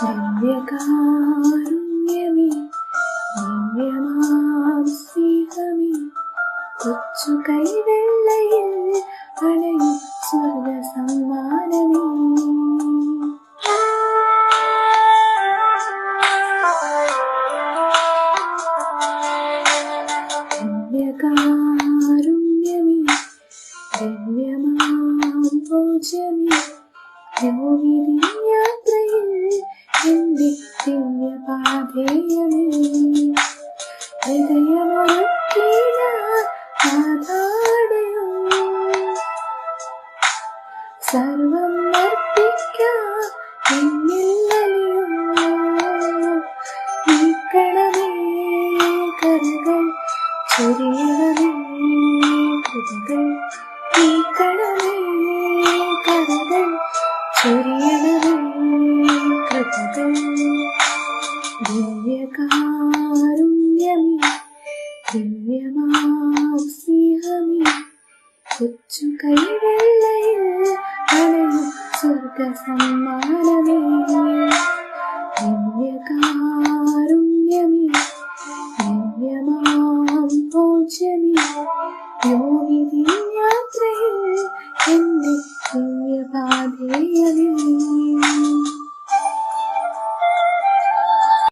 ദിവ്യകാരുണ്യമേ, ദിവ്യമാം സ്നേഹമേ, കൊച്ചു കൈവെള്ളയിൽ അണയും സ്വർഗ സമ്മാനമേ. ദിവ്യകാരുണ്യമേ, ദിവ്യമാം ഭോജമേ, യോവിധി യാത്രയിൽ എന്റെ ദിവ്യപാഥേയമേ. ഹൃദയമൊരുക്കിയ നാഥാടയോ, സർവം അർപ്പിക്കാം എന്നില്ലയോ. നീക്കണമേ കരകൾ, ചൊരിയണമേ കൃപകൾ. നീക്കണമേ കരകൾ, ചൊരിയണമേ കൃപകൾ. ദിവ്യകാരുണ്യമേ, ദിവ്യമാം സ്നേഹമേ, കൊച്ചു കൈവെള്ളയിൽ അണയും സ്വർഗ സമ്മാനമേ. ദിവ്യകാരുണ്യമേ, ദിവ്യമാം ഭോജമേ, യോവിധി